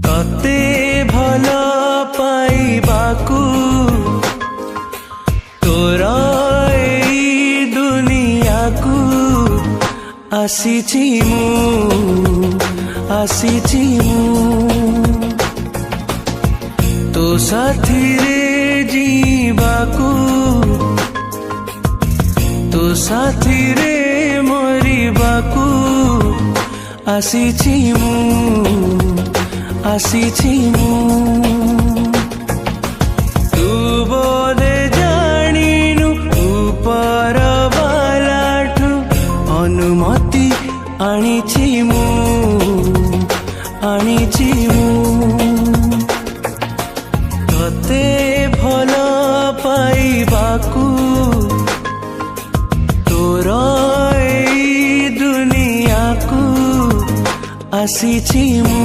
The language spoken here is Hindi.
तते भल पाइबाकू तोर एई दुनिया को आसीछि मु तो साथी रे जीवाकू तो साथी रे मरिबाकू आसीछि मु तू बोधे जानिनु ऊपर बालाठु अनुमति आनिछि मु तते भल पाइबाकू तोर एई दुनिया को आसीछि मु